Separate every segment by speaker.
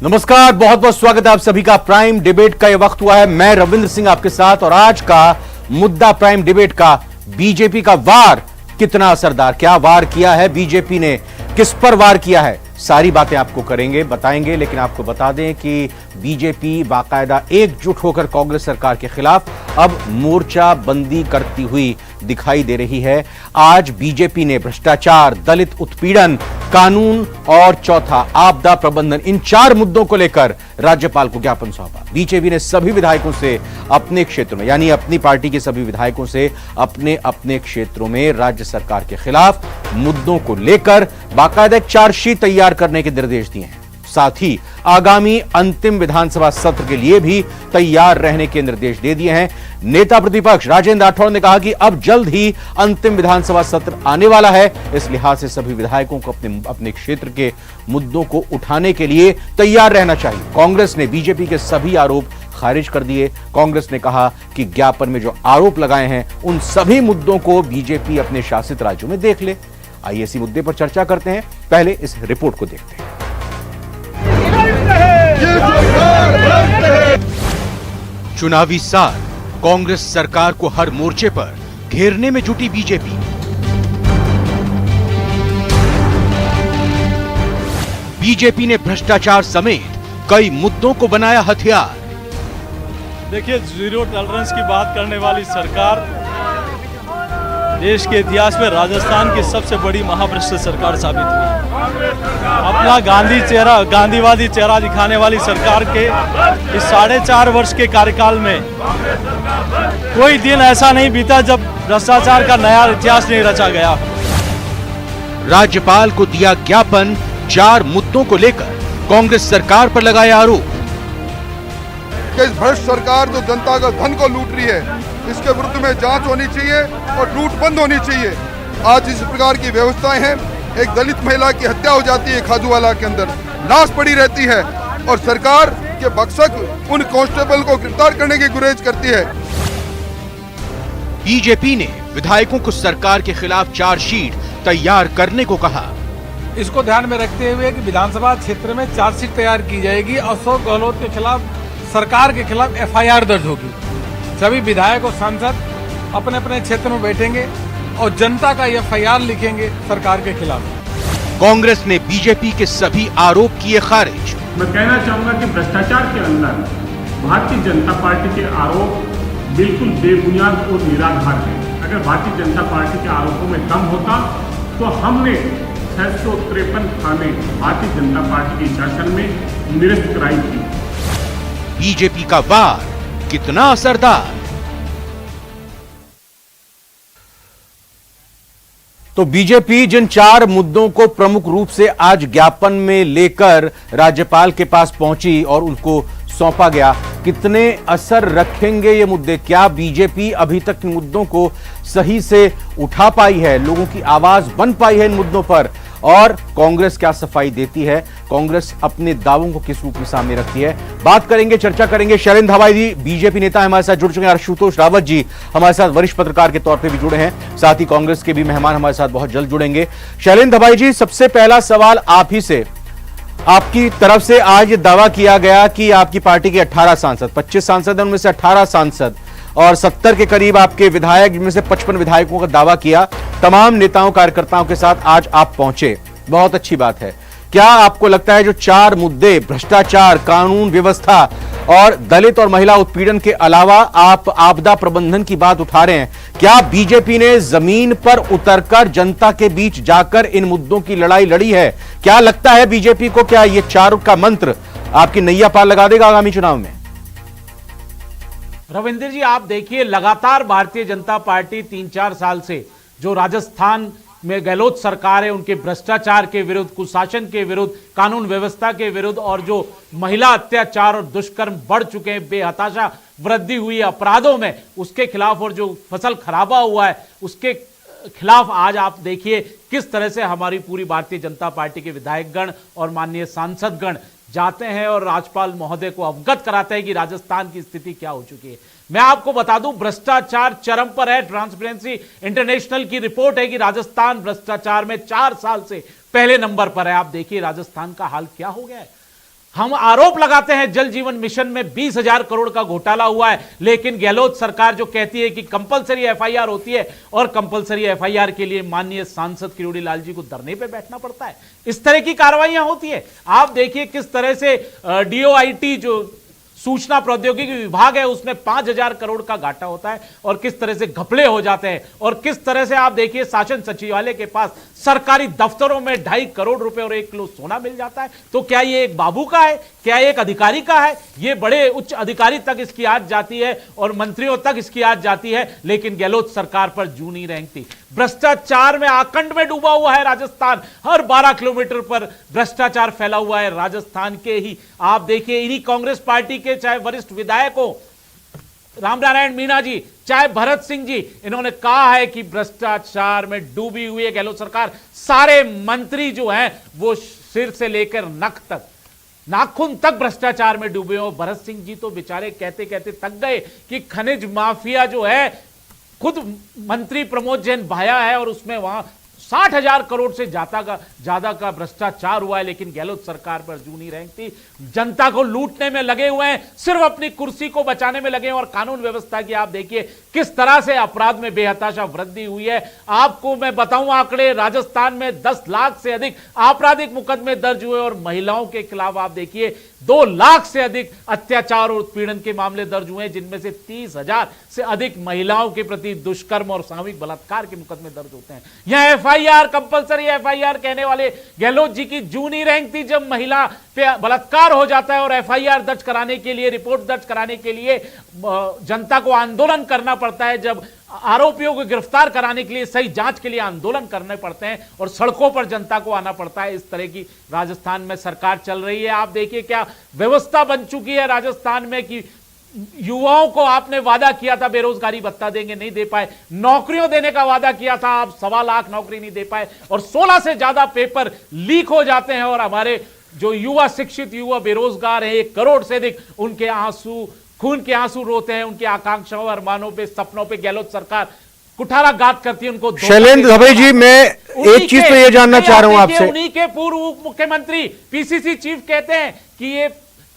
Speaker 1: नमस्कार, बहुत बहुत स्वागत है आप सभी का। प्राइम डिबेट का यह वक्त हुआ है। मैं रविंद्र सिंह आपके साथ और आज का मुद्दा प्राइम डिबेट का बीजेपी का वार कितना असरदार, क्या वार किया है बीजेपी ने, किस पर वार किया है, सारी बातें आपको करेंगे, बताएंगे। लेकिन आपको बता दें कि बीजेपी बाकायदा एकजुट होकर कांग्रेस सरकार के खिलाफ अब मोर्चा बंदी करती हुई दिखाई दे रही है। आज बीजेपी ने भ्रष्टाचार, दलित उत्पीड़न, कानून और चौथा आपदा प्रबंधन, इन 4 मुद्दों को लेकर राज्यपाल को ज्ञापन सौंपा। बीजेपी ने सभी विधायकों से अपने क्षेत्र में, यानी अपनी पार्टी के सभी विधायकों से अपने अपने क्षेत्रों में राज्य सरकार के खिलाफ मुद्दों को लेकर बाकायदा एक चार्जशीट तैयार करने के निर्देश दिए हैं। साथ ही आगामी अंतिम विधानसभा सत्र के लिए भी तैयार रहने के निर्देश दे दिए हैं। नेता प्रतिपक्ष राजेंद्र राठौड़ ने कहा कि अब जल्द ही अंतिम विधानसभा सत्र आने वाला है, इस लिहाज से सभी विधायकों को अपने अपने क्षेत्र के मुद्दों को उठाने के लिए तैयार रहना चाहिए। कांग्रेस ने बीजेपी के सभी आरोप खारिज कर दिए। कांग्रेस ने कहा कि ज्ञापन में जो आरोप लगाए हैं उन सभी मुद्दों को बीजेपी अपने शासित राज्यों में देख ले। आइए इसी मुद्दे पर चर्चा करते हैं। पहले इस रिपोर्ट को देखते हैं। चुनावी साल, कांग्रेस सरकार को हर मोर्चे पर घेरने में जुटी बीजेपी। बीजेपी ने भ्रष्टाचार समेत कई मुद्दों को बनाया हथियार।
Speaker 2: देखिए, जीरो टॉलरेंस की बात करने वाली सरकार देश के इतिहास में राजस्थान की सबसे बड़ी महाभ्रष्ट सरकार साबित हुई। अपना गांधीवादी चेहरा दिखाने वाली सरकार के इस 4.5 वर्ष के कार्यकाल में कोई दिन ऐसा नहीं बीता जब भ्रष्टाचार का नया इतिहास नहीं रचा गया।
Speaker 1: राज्यपाल को दिया ज्ञापन, 4 मुद्दों को लेकर कांग्रेस सरकार पर लगाया आरोप।
Speaker 3: कि इस भ्रष्ट सरकार जो जनता का धन को लूट रही है, इसके विरुद्ध में जांच होनी चाहिए और लूट बंद होनी चाहिए। आज इस प्रकार की व्यवस्थाएं हैं, एक दलित महिला की हत्या हो जाती है खाजूवाला के अंदर, लाश पड़ी रहती है और सरकार के बक्सक उन कांस्टेबल को गिरफ्तार करने की गुरेज करती है।
Speaker 1: बीजेपी ने विधायकों को सरकार के खिलाफ चार्जशीट तैयार करने को कहा।
Speaker 4: इसको ध्यान में रखते हुए कि विधानसभा क्षेत्र में चार्जशीट तैयार की जाएगी और अशोक गहलोत के खिलाफ, सरकार के खिलाफ FIR दर्ज होगी। सभी विधायक और सांसद अपने अपने क्षेत्र में बैठेंगे और जनता का FIR लिखेंगे सरकार के खिलाफ।
Speaker 1: कांग्रेस ने बीजेपी के सभी आरोप किए खारिज।
Speaker 5: मैं कहना चाहूंगा कि भ्रष्टाचार के अंदर भारतीय जनता पार्टी के आरोप बिल्कुल बेबुनियाद और निराधार है। अगर भारतीय जनता पार्टी के आरोपों में दम होता तो हमने 653 थाने भारतीय जनता पार्टी के शासन में निरस्त कराई थी।
Speaker 1: बीजेपी का वार कितना असरदार। तो बीजेपी जिन 4 मुद्दों को प्रमुख रूप से आज ज्ञापन में लेकर राज्यपाल के पास पहुंची और उनको सौंपा गया, कितने असर रखेंगे ये मुद्दे? क्या बीजेपी अभी तक इन मुद्दों को सही से उठा पाई है, लोगों की आवाज बन पाई है इन मुद्दों पर? और कांग्रेस क्या सफाई देती है, कांग्रेस अपने दावों को किस रूप में सामने रखती है, बात करेंगे, चर्चा करेंगे। शैलेंद्र हवाई जी बीजेपी नेता हमारे साथ जुड़ चुके हैं। आशुतोष रावत जी हमारे साथ वरिष्ठ पत्रकार के तौर पे भी जुड़े हैं। साथ ही कांग्रेस के भी मेहमान हमारे साथ बहुत जल्द जुड़ेंगे। शैलेंद्र हवाई जी, सबसे पहला सवाल आप ही से। आपकी तरफ से आज ये दावा किया गया कि आपकी पार्टी के 18 सांसद, 25 सांसद हैं, उनमें से 18 सांसद और 70 के करीब आपके विधायक, जिनमें से 55 विधायकों का दावा किया, तमाम नेताओं कार्यकर्ताओं के साथ आज आप पहुंचे। बहुत अच्छी बात है। क्या आपको लगता है जो 4 मुद्दे, भ्रष्टाचार, कानून व्यवस्था और दलित और महिला उत्पीड़न के अलावा आप आपदा प्रबंधन की बात उठा रहे हैं, क्या बीजेपी ने जमीन पर उतरकर जनता के बीच जाकर इन मुद्दों की लड़ाई लड़ी है? क्या लगता है बीजेपी को, क्या ये 4 का मंत्र आपकी नैया पार लगा देगा आगामी चुनाव में?
Speaker 6: रविंद्र जी, आप देखिए, लगातार भारतीय जनता पार्टी 3-4 साल से जो राजस्थान में गहलोत सरकार है, उनके भ्रष्टाचार के विरुद्ध, कुशासन के विरुद्ध, कानून व्यवस्था के विरुद्ध और जो महिला अत्याचार और दुष्कर्म बढ़ चुके हैं, बेहताशा वृद्धि हुई है अपराधों में, उसके खिलाफ, और जो फसल खराबा हुआ है उसके खिलाफ आज आप देखिए किस तरह से हमारी पूरी भारतीय जनता पार्टी के विधायकगण और माननीय सांसदगण जाते हैं और राज्यपाल महोदय को अवगत कराते हैं कि राजस्थान की स्थिति क्या हो चुकी है। मैं आपको बता दूं, भ्रष्टाचार चरम पर है। ट्रांसपेरेंसी इंटरनेशनल की रिपोर्ट है कि राजस्थान भ्रष्टाचार में 4 साल से पहले नंबर पर है। आप देखिए राजस्थान का हाल क्या हो गया है। हम आरोप लगाते हैं जल जीवन मिशन में 20,000 करोड़ का घोटाला हुआ है, लेकिन गहलोत सरकार जो कहती है कि कंपलसरी एफआईआर होती है और कंपलसरी एफआईआर के लिए माननीय सांसद किरोड़ी लाल जी को धरने पे बैठना पड़ता है। इस तरह की कार्रवाइयां होती है। आप देखिए किस तरह से डीओआईटी जो सूचना प्रौद्योगिकी विभाग है उसमें 5,000 करोड़ का घाटा होता है और किस तरह से घपले हो जाते हैं, और किस तरह से आप देखिए शासन सचिवालय के पास सरकारी दफ्तरों में 2.5 करोड़ रुपए और 1 किलो सोना मिल जाता है। तो क्या ये एक बाबू का है, क्या एक अधिकारी का है? ये बड़े उच्च अधिकारी तक इसकी आंच जाती है और मंत्रियों तक इसकी आंच जाती है, लेकिन गहलोत सरकार पर जू नहीं रेंगती। भ्रष्टाचार में आकंड में डूबा हुआ है राजस्थान, हर 12 किलोमीटर पर भ्रष्टाचार फैला हुआ है राजस्थान के ही। आप देखिए इन्हीं कांग्रेस पार्टी के चाहे वरिष्ठ विधायकों रामनारायण मीणा जी, चाहे भरत सिंह जी, इन्होंने कहा है कि भ्रष्टाचार में डूबी हुई है गहलोत सरकार। सारे मंत्री जो हैं वो सिर से लेकर नख तक, नाखून तक भ्रष्टाचार में डूबे हो। भरत सिंह जी तो बेचारे कहते कहते थक गए कि खनिज माफिया जो है, खुद मंत्री प्रमोद जैन भाया है और उसमें वहां 60,000 करोड़ से ज्यादा का भ्रष्टाचार हुआ है, लेकिन गहलोत सरकार पर जू नहीं रेंगती। जनता को लूटने में लगे हुए हैं, सिर्फ अपनी कुर्सी को बचाने में लगे हैं। और कानून व्यवस्था की आप देखिए किस तरह से अपराध में बेहताशा वृद्धि हुई है। आपको मैं बताऊं आंकड़े, राजस्थान में 10 लाख से अधिक आपराधिक मुकदमे दर्ज हुए और महिलाओं के खिलाफ आप देखिए 2 लाख से अधिक अत्याचार और उत्पीड़न के मामले दर्ज हुए, जिनमें से 30,000 से अधिक महिलाओं के प्रति दुष्कर्म और सामूहिक बलात्कार के मुकदमे दर्ज होते हैं। यह एफआईआर, कंपलसरी एफआईआर कहने वाले गहलोत जी की जू नहीं रेंगती। जब महिला पे बलात्कार हो जाता है और एफआईआर दर्ज कराने के लिए, रिपोर्ट दर्ज कराने के लिए जनता को आंदोलन करना पड़ता है, जब आरोपियों को गिरफ्तार कराने के लिए, सही जांच के लिए आंदोलन करने पड़ते हैं और सड़कों पर जनता को आना पड़ता है। इस तरह की राजस्थान में सरकार चल रही है। आप देखिए क्या व्यवस्था बन चुकी है राजस्थान में कि युवाओं को आपने वादा किया था बेरोजगारी भत्ता देंगे, नहीं दे पाए। नौकरियों देने का वादा किया था, आप 1.25 लाख नौकरी नहीं दे पाए और 16 से ज्यादा पेपर लीक हो जाते हैं और हमारे जो युवा, शिक्षित युवा बेरोजगार हैं 1 करोड़ से अधिक, उनके आंसू, खून के आंसू रोते हैं। उनकी आकांक्षाओं, अरमानों पे, सपनों पे गहलोत सरकार कुठाराघात करती है, उनको।
Speaker 1: शैलेंद्र दवे जी, मैं एक चीज तो ये जानना चाह रहा हूं आपसे।
Speaker 6: उन्हीं के पूर्व उप मुख्यमंत्री पीसीसी चीफ कहते हैं कि ये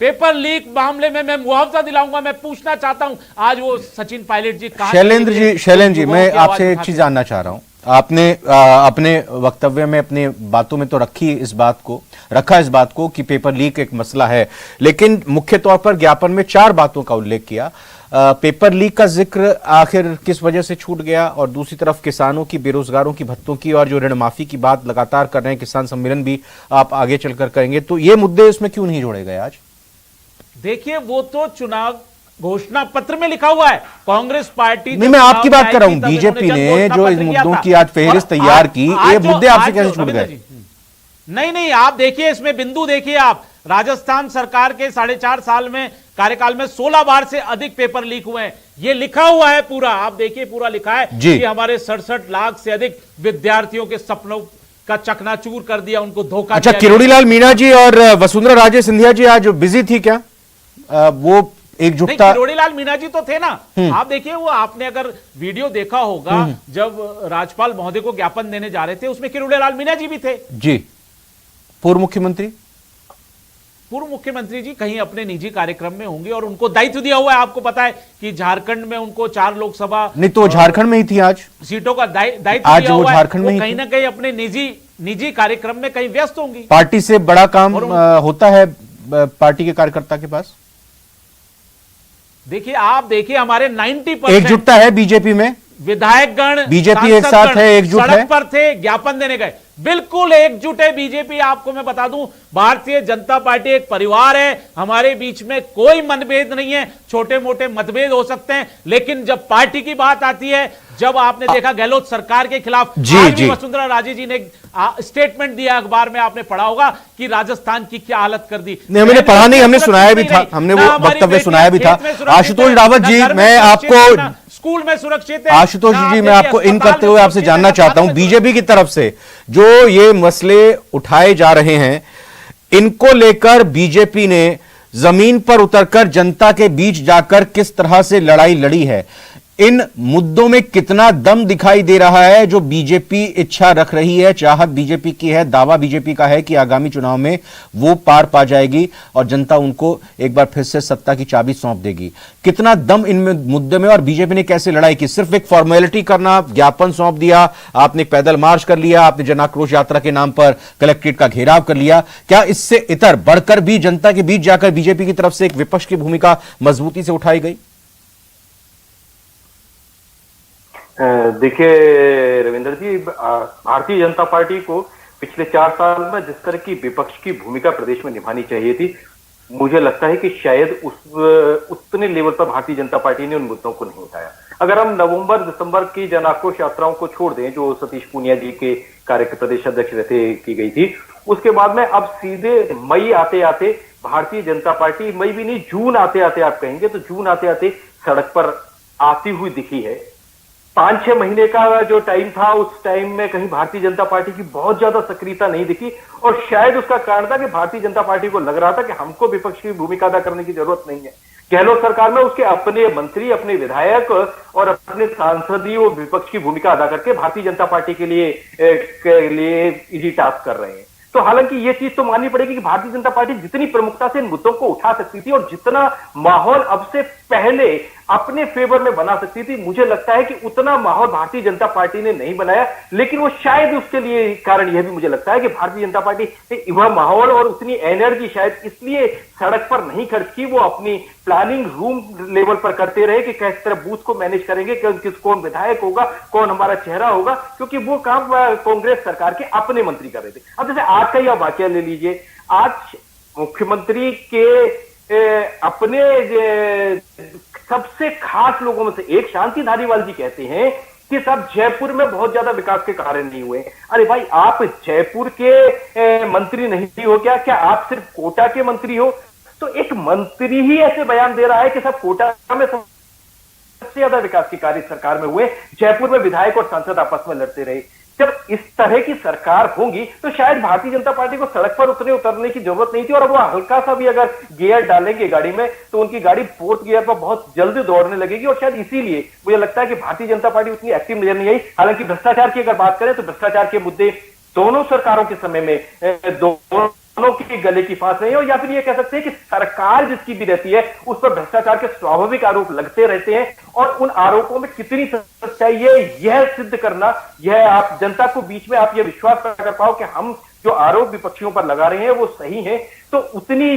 Speaker 6: पेपर लीक मामले में मैं मुआवजा दिलाऊंगा। मैं पूछना चाहता हूं आज वो सचिन पायलट जी कहां?
Speaker 1: शैलेंद्र जी, मैं आपसे एक चीज जानना चाह रहा हूं। आपने अपने वक्तव्य में, अपनी बातों में तो रखा इस बात को कि पेपर लीक एक मसला है, लेकिन मुख्य तौर पर ज्ञापन में 4 बातों का उल्लेख किया। पेपर लीक का जिक्र आखिर किस वजह से छूट गया, और दूसरी तरफ किसानों की, बेरोजगारों की भत्तों की, और जो ऋण माफी की बात लगातार कर रहे हैं, किसान सम्मेलन भी आप आगे चलकर करेंगे, तो ये मुद्दे इसमें क्यों नहीं जोड़े गए आज?
Speaker 6: देखिए वो तो चुनाव घोषणा पत्र में लिखा हुआ है। कांग्रेस पार्टी,
Speaker 1: नहीं, मैं आपकी बात कर रहा हूं। बीजेपी ने जो इन मुद्दों की आज फेहरिस्त तैयार की, ये मुद्दे आपसे कैसे छूट गए?
Speaker 6: नहीं, आप देखिए इसमें बिंदु देखिए। आप राजस्थान सरकार के 4.5 साल में कार्यकाल में 16 बार से अधिक पेपर लीक हुए हैं, ये लिखा हुआ है पूरा। आप देखिए पूरा लिखा है कि हमारे 67 लाख से अधिक विद्यार्थियों के सपनों का चकनाचूर कर दिया, उनको धोखा।
Speaker 1: अच्छा, किरोड़ी लाल मीणा जी और वसुंधरा राजे सिंधिया जी आज बिजी थी क्या? वो एकजुटता?
Speaker 6: किरोड़ी लाल मीणा जी तो थे ना। आप देखिए वो, आपने अगर वीडियो देखा होगा जब राज्यपाल महोदय को ज्ञापन देने जा रहे थे, उसमें किरोड़ी लाल मीणा जी भी थे।
Speaker 1: जी, पूर्व मुख्यमंत्री जी कहीं अपने निजी कार्यक्रम में होंगे और उनको दायित्व दिया हुआ है। आपको पता है कि झारखंड में उनको 4 लोकसभा, नहीं तो झारखंड में ही थी आज, सीटों का दायित्व दिया हुआ है। झारखंड में कहीं ना कहीं अपने निजी कार्यक्रम में कहीं व्यस्त होंगी। पार्टी से बड़ा काम होता है पार्टी के कार्यकर्ता के पास।
Speaker 6: देखिए आप देखिए हमारे 90%
Speaker 1: एकजुटता है बीजेपी में,
Speaker 6: विधायकगण,
Speaker 1: बीजेपी एक साथ है, एकजुट है,
Speaker 6: सड़क पर थे, ज्ञापन देने गए, बिल्कुल एकजुट है बीजेपी। आपको मैं बता दूं, भारतीय जनता पार्टी एक परिवार है, हमारे बीच में कोई मतभेद नहीं है। छोटे मोटे मतभेद हो सकते हैं, लेकिन जब पार्टी की बात आती है, जब आपने देखा गहलोत सरकार के खिलाफ वसुंधरा राजे जी ने स्टेटमेंट दिया, अखबार में आपने पढ़ा होगा कि राजस्थान की क्या हालत कर दी।
Speaker 1: नहीं, हमने पढ़ा नहीं, हमने सुनाया भी था, हमने वो वक्तव्य सुनाया भी था। आशुतोष रावत जी, मैं आपको
Speaker 6: स्कूल में सुरक्षित है।
Speaker 1: आशुतोष जी, मैं आपको इन करते हुए आपसे जानना चाहता हूं, बीजेपी की तरफ से जो ये मसले उठाए जा रहे हैं, इनको लेकर बीजेपी ने जमीन पर उतरकर जनता के बीच जाकर किस तरह से लड़ाई लड़ी है, इन मुद्दों में कितना दम दिखाई दे रहा है? जो बीजेपी इच्छा रख रही है, चाहत बीजेपी की है, दावा बीजेपी का है कि आगामी चुनाव में वो पार पा जाएगी और जनता उनको एक बार फिर से सत्ता की चाबी सौंप देगी। कितना दम इन मुद्दे में, और बीजेपी ने कैसे लड़ाई की? सिर्फ एक फॉर्मेलिटी करना, ज्ञापन सौंप दिया, आपने पैदल मार्च कर लिया, आपने जन आक्रोश यात्रा के नाम पर कलेक्ट्रेट का घेराव कर लिया, क्या इससे इतर बढ़कर भी जनता के बीच जाकर बीजेपी की तरफ से एक विपक्ष की भूमिका मजबूती से उठाई गई?
Speaker 7: देखिए रविंद्र जी, भारतीय जनता पार्टी को पिछले 4 साल में जिस तरह की विपक्ष की भूमिका प्रदेश में निभानी चाहिए थी, मुझे लगता है कि शायद उतने लेवल पर भारतीय जनता पार्टी ने उन मुद्दों को नहीं उठाया। अगर हम नवंबर दिसंबर की जन आक्रोश यात्राओं को छोड़ दें, जो सतीश पूनिया जी के कार्य के प्रदेश अध्यक्ष रहते की गई थी, उसके बाद में अब सीधे मई आते आते भारतीय जनता पार्टी, मई भी नहीं जून आते आते आप कहेंगे तो जून आते आते सड़क पर आती हुई दिखी है। 5-6 महीने का जो टाइम था, उस टाइम में कहीं भारतीय जनता पार्टी की बहुत ज्यादा सक्रियता नहीं दिखी, और शायद उसका कारण था कि भारतीय जनता पार्टी को लग रहा था कि हमको विपक्ष की भूमिका अदा करने की जरूरत नहीं है। गहलोत सरकार में उसके अपने मंत्री, अपने विधायक और अपने सांसदीय विपक्ष की भूमिका अदा करके भारतीय जनता पार्टी के लिए इजी टास्क कर रहे हैं। तो हालांकि ये चीज तो माननी पड़ेगी कि भारतीय जनता पार्टी जितनी प्रमुखता से इन मुद्दों को उठा सकती थी और जितना माहौल अब से पहले अपने फेवर में बना सकती थी, मुझे लगता है कि उतना माहौल भारतीय जनता पार्टी ने नहीं बनाया। लेकिन वो शायद उसके लिए कारण यह भी मुझे लगता है कि भारतीय जनता पार्टी ने वह माहौल और उतनी एनर्जी शायद इसलिए सड़क पर नहीं खर्च की, वो अपनी प्लानिंग रूम लेवल पर करते रहे कि किस तरह बूथ को मैनेज करेंगे, कौन विधायक होगा, कौन हमारा चेहरा होगा, क्योंकि वो काम कांग्रेस सरकार के अपने मंत्री कर रहे थे। अब जैसे आज का यह वाकया ले लीजिए, आज मुख्यमंत्री के अपने सबसे खास लोगों में से एक शांति धारीवाल जी कहते हैं कि सब जयपुर में बहुत ज्यादा विकास के कार्य नहीं हुए। अरे भाई, आप जयपुर के मंत्री नहीं हो क्या? क्या आप सिर्फ कोटा के मंत्री हो? तो एक मंत्री ही ऐसे बयान दे रहा है कि सब कोटा में सबसे ज्यादा विकास के कार्य सरकार में हुए, जयपुर में विधायक और सांसद आपस में लड़ते रहे। जब इस तरह की सरकार होगी तो शायद भारतीय जनता पार्टी को सड़क पर उतरने की जरूरत नहीं थी, और वो हल्का सा भी अगर गियर डालेंगे गाड़ी में तो उनकी गाड़ी 4th गियर पर बहुत जल्दी दौड़ने लगेगी, और शायद इसीलिए मुझे लगता है कि भारतीय जनता पार्टी उतनी एक्टिव नजर नहीं आई। हालांकि भ्रष्टाचार की अगर बात करें तो भ्रष्टाचार के मुद्दे दोनों सरकारों के समय में दोनों की गले की फांस रही है, और या फिर ये कह सकते हैं कि सरकार जिसकी भी रहती है उस पर भ्रष्टाचार के स्वाभाविक आरोप लगते रहते हैं, और उन आरोपों में कितनी सच्चाई है यह सिद्ध करना, यह आप जनता को बीच में आप ये विश्वास पैदा कर पाओ कि हम जो आरोप विपक्षियों पर लगा रहे हैं वो सही है, तो उतनी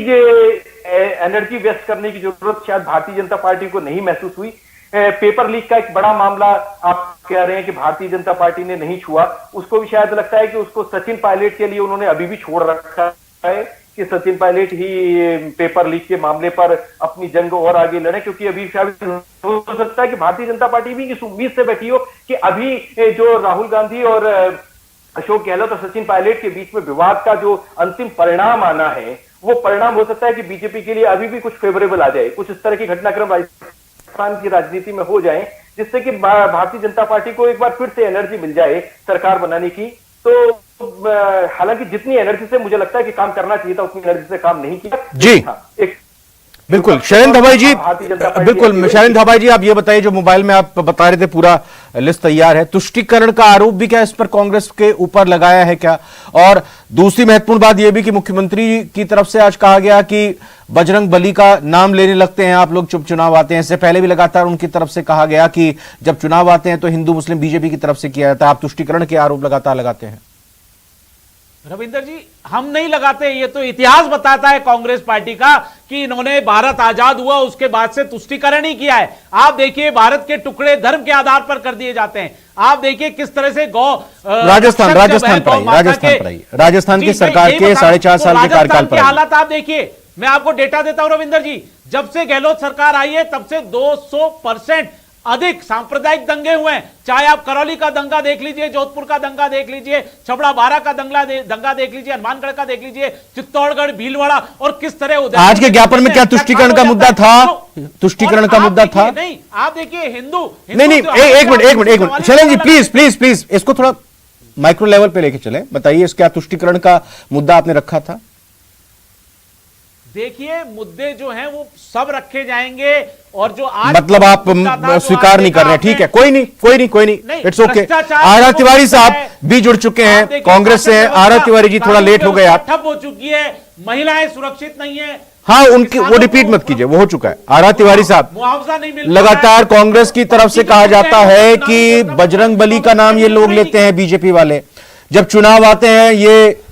Speaker 7: एनर्जी वेस्ट करने की जरूरत शायद भारतीय जनता पार्टी को नहीं महसूस हुई। पेपर लीक का एक बड़ा मामला आप कह रहे हैं कि भारतीय जनता पार्टी ने नहीं छुआ, उसको भी शायद लगता है कि उसको सचिन पायलट के लिए उन्होंने अभी भी छोड़ रखा है कि सचिन पायलट ही पेपर लीक के मामले पर अपनी जंग और आगे लड़े, क्योंकि अभी शायद हो सकता है कि भारतीय जनता पार्टी भी इस उम्मीद से बैठी हो कि अभी जो राहुल गांधी और अशोक गहलोत और सचिन पायलट के बीच में विवाद का जो अंतिम परिणाम आना है, वो परिणाम हो सकता है कि बीजेपी के लिए अभी भी कुछ फेवरेबल आ जाए, कुछ इस तरह की घटनाक्रम राजस्थान की राजनीति में हो जाए, जिससे कि भारतीय जनता पार्टी को एक बार फिर से एनर्जी मिल जाए सरकार बनाने की। तो हालांकि जितनी एनर्जी से मुझे लगता है कि काम करना चाहिए था, उतनी एनर्जी से काम नहीं किया
Speaker 1: जी। बिल्कुल शैलेंद्र भाई जी, बिल्कुल शैलेंद्र भाई जी, आप ये बताइए, जो मोबाइल में आप बता रहे थे पूरा लिस्ट तैयार है, तुष्टीकरण का आरोप भी क्या इस पर कांग्रेस के ऊपर लगाया है क्या? और दूसरी महत्वपूर्ण बात यह भी कि मुख्यमंत्री की तरफ से आज कहा गया कि बजरंग बली का नाम लेने लगते हैं आप लोग जब चुनाव आते हैं। इससे पहले भी लगातार उनकी तरफ से कहा गया कि जब चुनाव आते हैं तो हिंदू मुस्लिम बीजेपी की तरफ से किया जाता है। आप तुष्टीकरण के आरोप लगातार लगाते हैं।
Speaker 6: रविंदर जी, हम नहीं लगाते, ये तो इतिहास बताता है कांग्रेस पार्टी का कि इन्होंने भारत आजाद हुआ उसके बाद से तुष्टीकरण ही किया है। आप देखिए, भारत के टुकड़े धर्म के आधार पर कर दिए जाते हैं। आप देखिए किस तरह से
Speaker 1: राजस्थान की सरकार के 4.5 साल के कार्यकाल पर
Speaker 6: हालात आप देखिए। मैं आपको डेटा देता हूं रविंदर जी, जब से गहलोत सरकार आई है तब से 200% अधिक सांप्रदायिक दंगे हुए हैं। चाहे आप करौली का दंगा देख लीजिए, जोधपुर का दंगा देख लीजिए, छबड़ा बारा का दंगा देख लीजिए, हनुमानगढ़ का देख लीजिए, चित्तौड़गढ़, भीलवाड़ा, और किस तरह
Speaker 1: आज के ज्ञापन में क्या तुष्टीकरण का मुद्दा था? तुष्टीकरण का मुद्दा था?
Speaker 6: नहीं, आप देखिए हिंदू
Speaker 1: नहीं, एक मिनट शैलेंद्र जी, प्लीज इसको थोड़ा माइक्रो लेवल पे लेके चले। बताइए, इसका तुष्टीकरण का मुद्दा आपने रखा था?
Speaker 6: देखिए मुद्दे जो हैं वो सब रखे जाएंगे और जो आज
Speaker 1: मतलब आप स्वीकार नहीं कर रहे हैं, ठीक है, कोई नहीं, इट्स ओके। आरा तिवारी साहब भी जुड़ चुके हैं कांग्रेस से। आरा तिवारी जी थोड़ा लेट हो गए आप।
Speaker 6: ठप हो चुकी है, महिलाएं सुरक्षित नहीं है।
Speaker 1: हाँ, उनकी वो रिपीट मत कीजिए, वो हो चुका है। आरा तिवारी साहब,
Speaker 6: मुआवजा नहीं मिल
Speaker 1: लगातार कांग्रेस की तरफ से कहा जाता है कि बजरंग बली का नाम ये लोग लेते हैं बीजेपी वाले। जब चुनाव आते हैं ये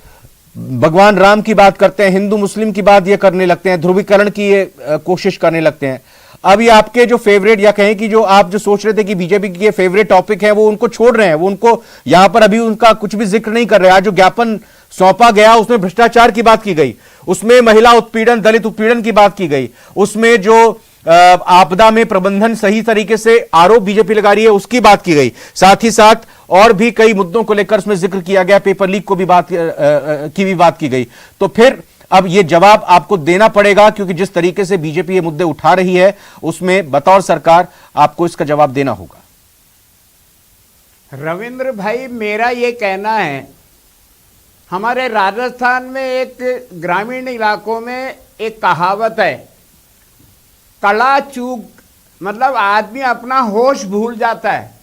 Speaker 1: भगवान राम की बात करते हैं, हिंदू मुस्लिम की बात ये करने लगते हैं, ध्रुवीकरण की ये कोशिश करने लगते हैं। अब ये आपके जो फेवरेट, या कहें कि जो आप जो सोच रहे थे कि बीजेपी के फेवरेट टॉपिक है, वो उनको छोड़ रहे हैं, वो उनको यहां पर अभी उनका कुछ भी जिक्र नहीं कर रहे। आज जो ज्ञापन सौंपा गया उसमें भ्रष्टाचार की बात की गई, उसमें महिला उत्पीड़न, दलित उत्पीड़न की बात की गई, उसमें जो आपदा में प्रबंधन सही तरीके से आरोप बीजेपी लगा रही है उसकी बात की गई। साथ ही साथ और भी कई मुद्दों को लेकर उसमें जिक्र किया गया, पेपर लीक को भी बात की गई। तो फिर अब ये जवाब आपको देना पड़ेगा, क्योंकि जिस तरीके से बीजेपी ये मुद्दे उठा रही है उसमें बतौर सरकार आपको इसका जवाब देना होगा।
Speaker 8: रविंद्र भाई, मेरा ये कहना है, हमारे राजस्थान में एक ग्रामीण इलाकों में एक कहावत है, कड़ा चूक, मतलब आदमी अपना होश भूल जाता है।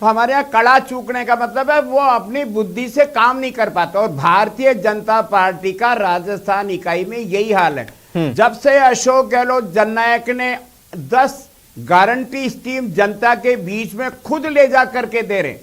Speaker 8: तो हमारे यहाँ कड़ा चूकने का मतलब है वो अपनी बुद्धि से काम नहीं कर पाता। और भारतीय जनता पार्टी का राजस्थान इकाई में यही हाल है। जब से अशोक गहलोत जननायक ने 10 गारंटी स्कीम जनता के बीच में खुद ले जा करके दे रहे,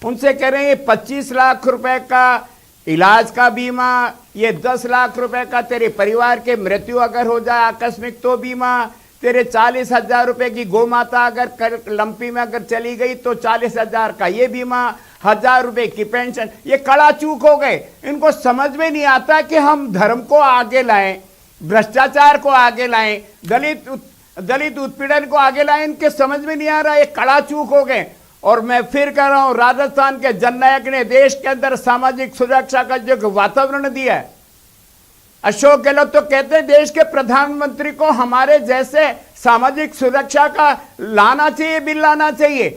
Speaker 8: उनसे कह रहे हैं ये 25 लाख रुपए का इलाज का बीमा, ये 10 लाख रुपए का तेरे परिवार के मृत्यु अगर हो जाए आकस्मिक तो बीमा, तेरे 40,000 रुपए की गौ माता अगर लंपी में अगर चली गई तो 40,000 का ये बीमा, 1,000 रुपए की पेंशन। ये कड़ा चूक हो गए। इनको समझ में नहीं आता कि हम धर्म को आगे लाएं, भ्रष्टाचार को आगे लाएं, दलित उत्पीड़न को आगे लाएं। इनके समझ में नहीं आ रहा, ये कड़ा चूक हो गए। और मैं फिर कह रहा हूं, राजस्थान के जननायक ने देश के अंदर सामाजिक सुरक्षा का जो वातावरण दिया है, अशोक गहलोत तो कहते हैं देश के प्रधानमंत्री को हमारे जैसे सामाजिक सुरक्षा का लाना चाहिए, बिल लाना चाहिए।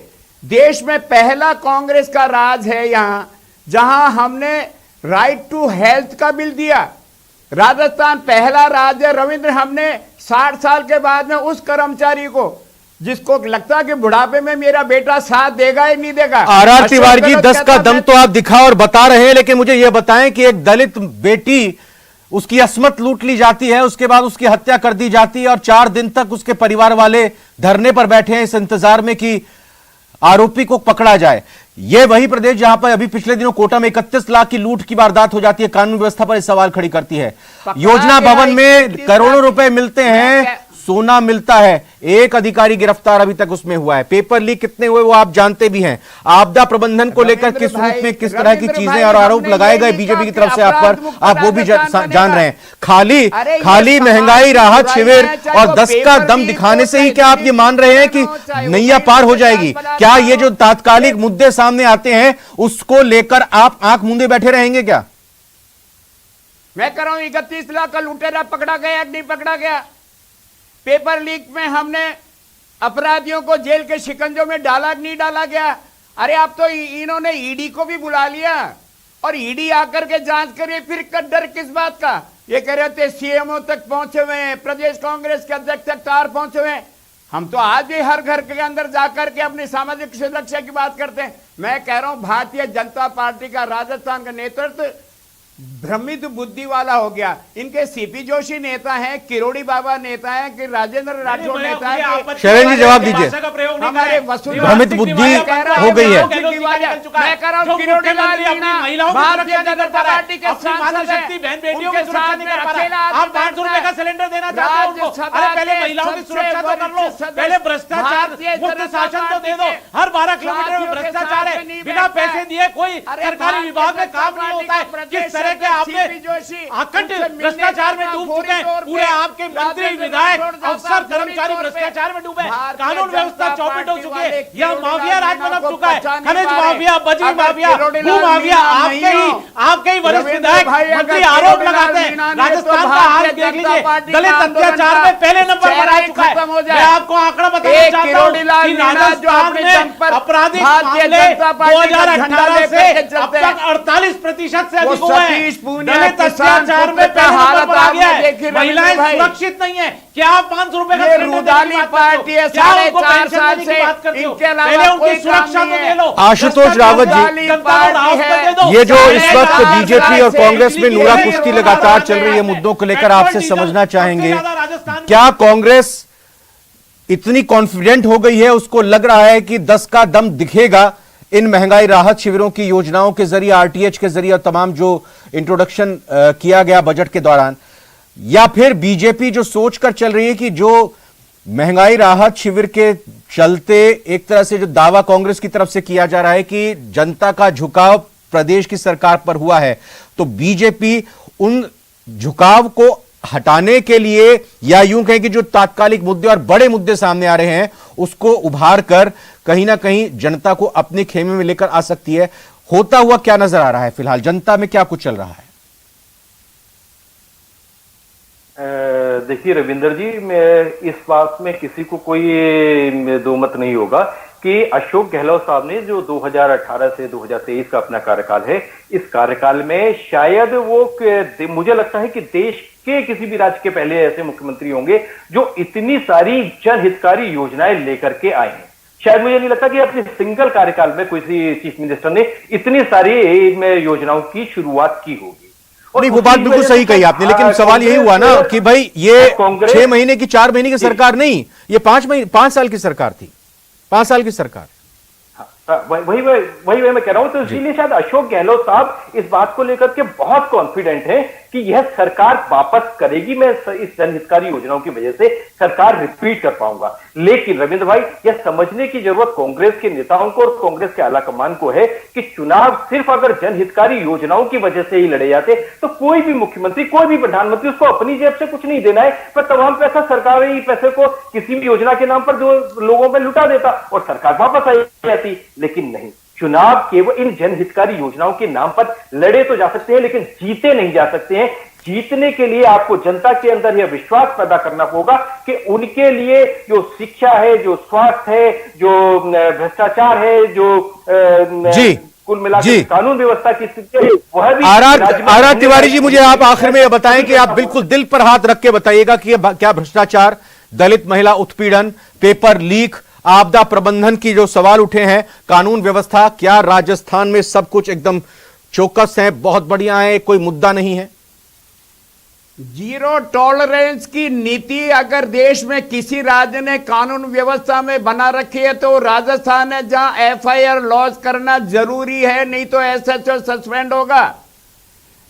Speaker 8: देश में पहला कांग्रेस का राज है यहां, जहां हमने राइट टू हेल्थ का बिल दिया। राजस्थान पहला राज्य है रविंद्र, हमने 60 साल के बाद में उस कर्मचारी को जिसको लगता है कि बुढ़ापे में मेरा बेटा साथ देगा ही नहीं देगा।
Speaker 1: आर तिवारी जी, 10 का दम तो आप दिखा और बता रहे हैं, लेकिन मुझे यह बताएं कि एक दलित बेटी, उसकी अस्मत लूट ली जाती है, उसके बाद उसकी हत्या कर दी जाती है और 4 दिन तक उसके परिवार वाले धरने पर बैठे हैं इस इंतजार में कि आरोपी को पकड़ा जाए। यह वही प्रदेश जहां पर अभी पिछले दिनों कोटा में 31 लाख की लूट की वारदात हो जाती है, कानून व्यवस्था पर इस सवाल खड़ी करती है। योजना भवन में करोड़ों रुपए मिलते हैं, सोना मिलता है, एक अधिकारी गिरफ्तार अभी तक उसमें हुआ है। पेपर लीक कितने हुए वो आप जानते भी हैं। आपदा प्रबंधन को लेकर किस रूप में किस तरह की चीजें और आरोप लगाए गए बीजेपी की तरफ से आप पर, आप वो भी जान रहे हैं। खाली महंगाई राहत शिविर और 10 का दम दिखाने से ही क्या आप ये मान रहे हैं कि नैया पार हो जाएगी? क्या ये जो तात्कालिक मुद्दे सामने आते हैं उसको लेकर आप आंख मूंदे बैठे रहेंगे क्या?
Speaker 8: मैं कह रहा हूं 31 लाख का लुटेरा पकड़ा गया, नहीं पकड़ा गया। पेपर लीक में हमने अपराधियों को जेल के शिकंजों में डाला नहीं डाला गया? अरे अब तो इन्होंने ईडी को भी बुला लिया और ईडी आकर के जांच करिए, फिर डर किस बात का? ये कह रहे थे सीएमओ तक पहुंचे हुए हैं, प्रदेश कांग्रेस के अध्यक्ष तक तार पहुंचे हुए हैं। हम तो आज भी हर घर के अंदर जाकर के अपनी सामाजिक सुरक्षा की बात करते हैं। मैं कह रहा हूं भारतीय जनता पार्टी का राजस्थान का नेतृत्व भ्रमित बुद्धि वाला हो गया। इनके सीपी जोशी नेता हैं, किरोड़ी बाबा नेता हैं, कि राजेंद्र राठौड़ नेता है।
Speaker 1: शरण जी जवाब दीजिए।
Speaker 8: हमारे
Speaker 1: भ्रमित बुद्धि हो गई है।
Speaker 8: मैं कह रहा हूं किरोड़ी लाल मीणा भारतीय जनता पार्टी के सांसद हैं,
Speaker 6: बहन बेटियों की सुरक्षा नहीं कर पा रहे। आप 500 रुपए का सिलेंडर देना चाहते हैं उनको, अरे पहले महिलाओं की सुरक्षा तो कर लो, पहले भ्रष्टाचार मुक्त शासन तो दे दो। हर 12 किलोमीटर में भ्रष्टाचार है, बिना पैसे दिए कोई सरकारी विभाग में काम नहीं होता है। किस तरह के आपने अखंड भ्रष्टाचार में डूब चुके हैं, पूरे आपके मंत्री विधायक अफसर कर्मचारी भ्रष्टाचार में डूबे, कानून व्यवस्था चौपट कंप्लीट हो
Speaker 8: पार्टी
Speaker 6: चुके
Speaker 8: वाले
Speaker 6: हैं। यह माफिया राज
Speaker 8: मीणा
Speaker 6: बन
Speaker 8: को
Speaker 6: चुका है।
Speaker 8: पहचान नहीं
Speaker 6: खनिज
Speaker 8: पा रहे।
Speaker 6: माफिया, बजरी
Speaker 8: अगर
Speaker 6: माफिया,
Speaker 8: किरोड़ीलाल
Speaker 6: भू माफिया,
Speaker 8: मीणा
Speaker 6: आपके
Speaker 8: नहीं हो,
Speaker 6: ही वरिष्ठ
Speaker 8: रविंद्र
Speaker 6: विधायक
Speaker 8: भाई, अगर
Speaker 6: मंत्री आरोप
Speaker 8: किरोड़ीलाल
Speaker 6: लगाते हैं।
Speaker 8: मीणा नहीं है, तो
Speaker 6: राजस्थान का
Speaker 8: भारतीय
Speaker 6: हाल देख
Speaker 8: जनता
Speaker 6: लीजिए,
Speaker 8: पार्टी
Speaker 6: दलित
Speaker 8: का
Speaker 6: अत्याचार
Speaker 8: आंदोलन
Speaker 6: में पहले नंबर पर
Speaker 8: चेहरा
Speaker 6: आ
Speaker 8: ही
Speaker 6: चुका है।
Speaker 8: खत्म हो जाए।
Speaker 6: मैं आपको आंकड़ा बताना
Speaker 8: एक
Speaker 6: चाहता हूं
Speaker 8: किरोड़ीलाल
Speaker 6: कि
Speaker 8: मीणा जो
Speaker 6: राजस्थान
Speaker 8: अपने
Speaker 6: में
Speaker 8: दम पर
Speaker 6: आपराधिक
Speaker 8: भारतीय
Speaker 6: मामले
Speaker 8: जनता पार्टी का झंडा
Speaker 6: 2018
Speaker 8: लेकर
Speaker 6: से
Speaker 8: के
Speaker 6: अब
Speaker 8: चलते
Speaker 6: तक
Speaker 8: हैं।
Speaker 6: 48% से
Speaker 8: वो
Speaker 6: अधिक हुए हैं।
Speaker 8: सतीश पूनिया
Speaker 6: दलित
Speaker 8: किसान
Speaker 6: अत्याचार
Speaker 8: पुत्र
Speaker 6: में
Speaker 8: का
Speaker 6: पहले नंबर
Speaker 8: हालत
Speaker 6: पर आ गया
Speaker 8: आपने
Speaker 6: है।
Speaker 8: देखी रविंद्र
Speaker 6: महिलाएं
Speaker 8: भाई।
Speaker 6: सुरक्षित नहीं है। क्या आप 500 रुपए का
Speaker 8: ये
Speaker 6: सिलेंडर देने की
Speaker 8: रुदाली
Speaker 6: बात करते हो?
Speaker 8: पार्टी है,
Speaker 6: क्या
Speaker 8: साढ़े
Speaker 6: उनको
Speaker 8: 4
Speaker 6: पेंशन
Speaker 8: साल
Speaker 6: देने की
Speaker 8: से
Speaker 6: बात करते हो?
Speaker 8: इनके अलावा
Speaker 6: पहले उनकी
Speaker 8: कोई काम
Speaker 6: सुरक्षा
Speaker 8: नहीं
Speaker 6: तो
Speaker 8: है।
Speaker 6: दे लो।
Speaker 1: आशुतोष रावत जी,
Speaker 8: रुदाली
Speaker 6: जनता को राहत
Speaker 8: पार्टी
Speaker 6: तो दे
Speaker 8: है।
Speaker 6: दो।
Speaker 1: ये जो इस
Speaker 8: साढ़े
Speaker 1: वक्त
Speaker 8: चार
Speaker 1: बीजेपी और
Speaker 8: साल
Speaker 1: कांग्रेस
Speaker 8: से
Speaker 1: में नूरा
Speaker 8: बिजली
Speaker 1: कुश्ती
Speaker 8: बिल
Speaker 1: लगातार
Speaker 8: बढ़ा
Speaker 1: चल रही है,
Speaker 8: रहे हैं।
Speaker 1: मुद्दों को लेकर आपसे
Speaker 6: पेट्रोल,
Speaker 1: समझना
Speaker 6: डीजल
Speaker 1: चाहेंगे,
Speaker 6: सबसे ज्यादा राजस्थान में।
Speaker 1: क्या कांग्रेस इतनी कॉन्फिडेंट हो गई है, उसको लग रहा है कि 10 का दम दिखेगा इन महंगाई राहत शिविरों की योजनाओं के जरिए, आरटीएच के जरिए, तमाम जो इंट्रोडक्शन किया गया बजट के दौरान, या फिर बीजेपी जो सोचकर चल रही है कि जो महंगाई राहत शिविर के चलते एक तरह से जो दावा कांग्रेस की तरफ से किया जा रहा है कि जनता का झुकाव प्रदेश की सरकार पर हुआ है, तो बीजेपी उन झुकाव को हटाने के लिए, या यूं कहें कि जो तात्कालिक मुद्दे और बड़े मुद्दे सामने आ रहे हैं उसको उभार कर कहीं ना कहीं जनता को अपने खेमे में लेकर आ सकती है? होता हुआ क्या नजर आ रहा है फिलहाल जनता में, क्या कुछ चल रहा है?
Speaker 7: देखिए रविंद्र जी, मैं इस बात में किसी को कोई दो मत नहीं होगा कि अशोक गहलोत साहब ने जो 2018 से 2023 का अपना कार्यकाल है, इस कार्यकाल में शायद वो, मुझे लगता है कि देश के किसी भी राज्य के पहले ऐसे मुख्यमंत्री होंगे जो इतनी सारी जनहितकारी योजनाएं लेकर के आए हैं। शायद मुझे नहीं लगता कि अपने सिंगल कार्यकाल में कोई चीफ मिनिस्टर ने इतनी सारी योजनाओं की शुरुआत की होगी।
Speaker 1: नहीं, वो बात बिल्कुल सही कही आपने, लेकिन सवाल यही हुआ ना कि भाई ये 6 महीने की 4 महीने की सरकार नहीं, ये 5 साल की सरकार थी, 5 साल की सरकार।
Speaker 7: वही मैं कह रहा हूं, तो इसीलिए शायद अशोक गहलोत साहब इस बात को लेकर के बहुत कॉन्फिडेंट हैं कि यह सरकार वापस करेगी, मैं इस जनहितकारी योजनाओं की वजह से सरकार रिपीट कर पाऊंगा। लेकिन रविंद्र भाई, यह समझने की जरूरत कांग्रेस के नेताओं को और कांग्रेस के आला कमान को है कि चुनाव सिर्फ अगर जनहितकारी योजनाओं की वजह से ही लड़े जाते तो कोई भी मुख्यमंत्री, कोई भी प्रधानमंत्री, उसको अपनी जेब से कुछ नहीं देना है, पर तमाम पैसा सरकारी पैसे को किसी भी योजना के नाम पर जो लोगों में लुटा देता और सरकार वापस आई जाती। लेकिन नहीं, चुनाव केवल इन जनहितकारी योजनाओं के नाम पर लड़े तो जा सकते हैं, लेकिन जीते नहीं जा सकते हैं। जीतने के लिए आपको जनता के अंदर यह विश्वास पैदा करना होगा कि उनके लिए जो शिक्षा है, जो स्वास्थ्य है, जो भ्रष्टाचार है, जो कुल मिलाकर कानून व्यवस्था की स्थिति है, वह भी।
Speaker 1: आर तिवारी जी, मुझे आप आखिर में यह बताएं कि आप बिल्कुल दिल पर हाथ रख के बताइएगा कि क्या भ्रष्टाचार, दलित महिला उत्पीड़न, पेपर लीक, आपदा प्रबंधन की जो सवाल उठे हैं, कानून व्यवस्था, क्या राजस्थान में सब कुछ एकदम चौकस है, बहुत बढ़िया है, कोई मुद्दा नहीं है?
Speaker 8: जीरो टॉलरेंस की नीति अगर देश में किसी राज्य ने कानून व्यवस्था में बना रखी है तो राजस्थान है, जहां एफआईआर लॉन्च करना जरूरी है, नहीं तो एसएचओ सस्पेंड होगा।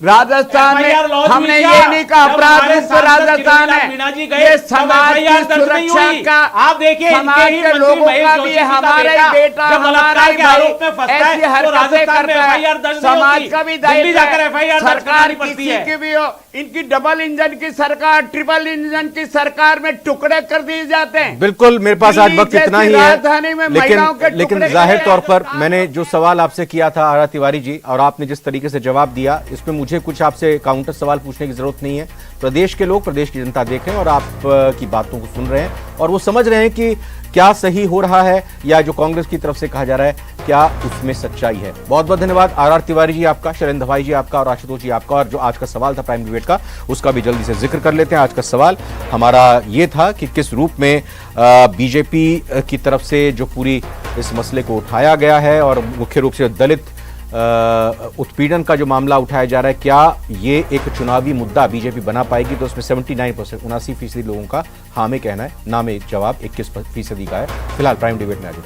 Speaker 8: राजस्थान में हमने ये नहीं कहा अपराध मुक्त राजस्थान है, ये समाज की सुरक्षा का,
Speaker 6: आप देखिए
Speaker 8: समाज के लोगों का भी, हमारा ही बेटा, हमारा ही भाई ऐसी हरकतें करता है, समाज का भी दायित्व है। सरकार किसी की भी हो, इनकी डबल इंजन की सरकार, ट्रिपल इंजन की सरकार में टुकड़े कर दिए जाते हैं।
Speaker 1: बिल्कुल, मेरे पास आज वक्त इतना ही है,
Speaker 8: राजधानी में महिलाओं के
Speaker 1: लेकिन जाहिर तौर पर मैंने जो सवाल आपसे किया था आर तिवारी जी, और आपने जिस तरीके से जवाब दिया, इसमें मुझे कुछ आपसे काउंटर सवाल पूछने की जरूरत नहीं है। प्रदेश के लोग, प्रदेश की जनता देख रहे हैं और आप की बातों को सुन रहे हैं और वो समझ रहे हैं कि क्या सही हो रहा है या जो कांग्रेस की तरफ से कहा जा रहा है क्या उसमें सच्चाई है। बहुत बहुत धन्यवाद आर तिवारी जी आपका, शैलेंद्र भाई जी आपका और आशुतोष जी आपका। और जो आज का सवाल था प्राइम डिबेट का, उसका भी जल्दी से जिक्र कर लेते हैं। आज का सवाल हमारा ये था कि किस रूप में बीजेपी की तरफ से जो पूरी इस मसले को उठाया गया है और मुख्य रूप से दलित उत्पीड़न का जो मामला उठाया जा रहा है, क्या ये एक चुनावी मुद्दा बीजेपी बना पाएगी? तो उसमें 79%, 79% लोगों का हाँ में कहना है, ना में जवाब 21% का है। फिलहाल प्राइम डिबेट में आगे